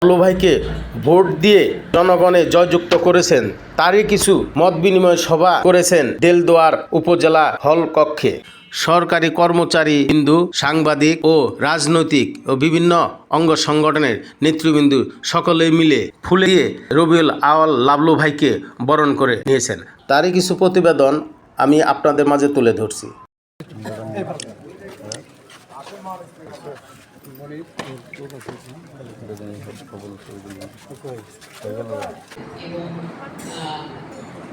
লাবলু ভাইকে ভোট দিয়ে জনগণে জয়যুক্ত করেছেন, তারই কিছু মত বিনিময় সভা করেছেন দেলদুয়ার উপজেলা হল কক্ষে। সরকারি কর্মচারী বিন্দু, সাংবাদিক ও রাজনৈতিক ও বিভিন্ন অঙ্গ সংগঠনের নেতৃবৃন্দু সকলে মিলে ফুলে দিয়ে রবিউল আওয়াল লাবলু ভাইকে বরণ করে নিয়েছেন। তারই কিছু প্রতিবেদন আমি আপনাদের মাঝে তুলে ধরছি। এবং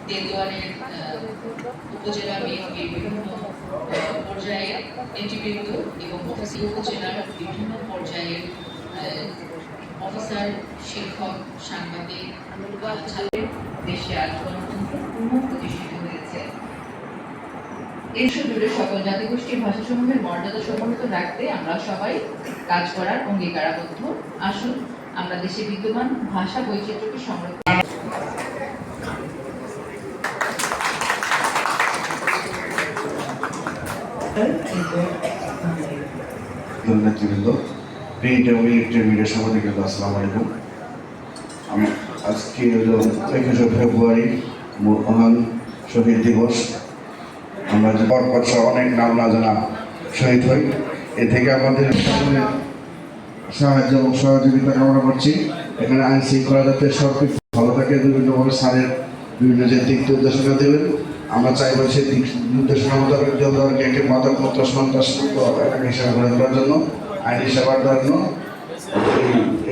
দেলদুয়ারের উপজেলা বিএনপির বিভিন্ন পর্যায়ে নেতৃবৃন্দ এবং উপজেলার বিভিন্ন পর্যায়ের অফিসার, শিক্ষক, সাংবাদিক, দেশে আজ গণতন্ত্র প্রতিষ্ঠিত হয়েছে। এসব জুড়ে সকল জাতিগোষ্ঠীর ভাষাসমূহের মর্যাদা সমুন্নত রাখতে আমরা সবাই কাজ করার অঙ্গীকারাবদ্ধ। আসুন আমরা দেশে বিদ্যমান ভাষা বৈচিত্র্যকে সংরক্ষণ নেতৃবৃন্দ, প্রিন্ট এবং ইলেকট্রনিক মিডিয়া সাংবাদিকবৃন্দ, আসসালামু আলাইকুম। আমি আজকে হলো 21শে ফেব্রুয়ারি মহান শহীদ দিবস। আমরা যে পরপর অনেক নাম না জানা শহীদ হই, এ থেকে আমাদের সাহায্য এবং সহযোগিতা কামনা করছি। এখানে আইন শৃঙ্খলা যাতে সব ভালো থাকে, বিভিন্নভাবে স্যারের বিভিন্ন যে দিক নির্দেশনা দেবেন, আমরা চাইব সেই দিক নির্দেশনা মোতাবেক জলদারকে একটি মাদকমুক্ত সন্ত্রাসমুক্ত এলাকা হিসাবে গড়ে তোলার জন্য, আইনি সেবার জন্য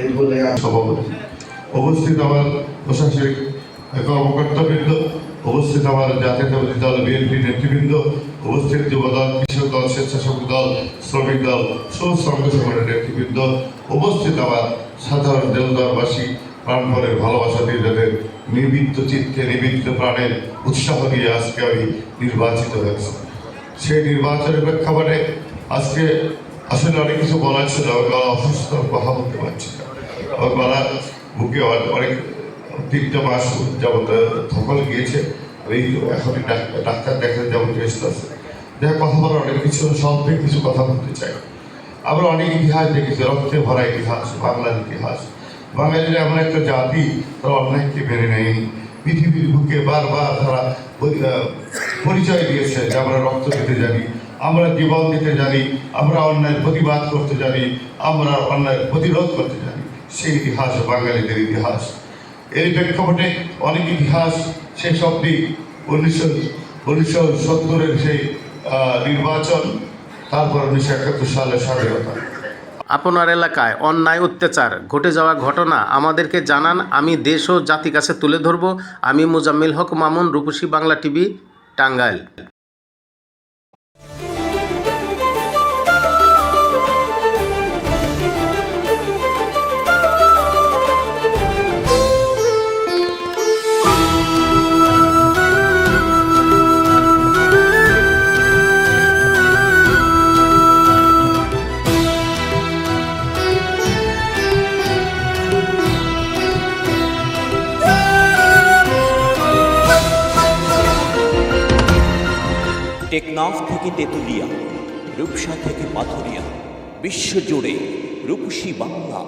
এই বলে সভাপতি উপস্থিত আমার প্রশাসনিক কর্মকর্তাবৃন্দ, উপস্থিত আমার জাতীয়তাবাদী দল বিএনপি নেতৃবৃন্দ, উপস্থিত যুবদল, কৃষক দল, স্বেচ্ছাসেবক দল, শ্রমিক দল, সমস্ত অঙ্গ সংগঠনের নেতৃবৃন্দ, উপস্থিত আমার সাধারণ দেলদুয়ারবাসী, প্রাণভরের ভালোবাসা দিয়ে যাদের নির্বিদ্য চিত্তে নির্বিদ্য প্রাণের উৎসাহ দিয়ে আজকে আমি নির্বাচিত হয়েছি। সেই নির্বাচনের প্রেক্ষাপটে আজকে আসলে অনেক কিছু বলার ছিল, আমার গলা অসুস্থ, কথা বলতে পারছি না। আমার গলা বুকে অনেক 3 মাস যাবত ধকল গিয়েছে। আমি এখনই ডাক্তার দেখাতে যেমন রেস্ট আছে, দেখা কথা বলার অনেক কিছু স্বল্পে কিছু কথা বলতে চাই। আমরা অনেক ইতিহাস দেখেছি, রক্তে ভরা ইতিহাস, বাংলার ইতিহাস। বাঙালিরা এমন একটা জাতি, তারা অন্যায়কে মেনে নেয়নি। পৃথিবীর বুকে বারবার তারা পরিচয় দিয়েছে যে আমরা রক্ত দিতে জানি, আমরা জীবন দিতে জানি, আমরা অন্যায়ের প্রতিবাদ করতে জানি, আমরা অন্যায়ের প্রতিরোধ করতে জানি। সেই ইতিহাস বাঙালিদের ইতিহাস। এই প্রেক্ষাপটে অনেক ইতিহাস, সেই সবটি 1970-এর সেই নির্বাচন, তারপর 1971 সালে স্বাধীনতা। আপনার এলাকায় অন্যায় অত্যাচার ঘটে যাওয়া ঘটনা আমাদেরকে জানান, আমি দেশ ও জাতির কাছে তুলে ধরব। আমি মোজাম্মেল হক মামুন, রূপসী বাংলা টিভি, টাঙ্গাইল। টেকনাফ থেকে তেঁতুলিয়া, রূপসা থেকে পাথুরিয়া, বিশ্বজুড়ে রূপসী বাংলা।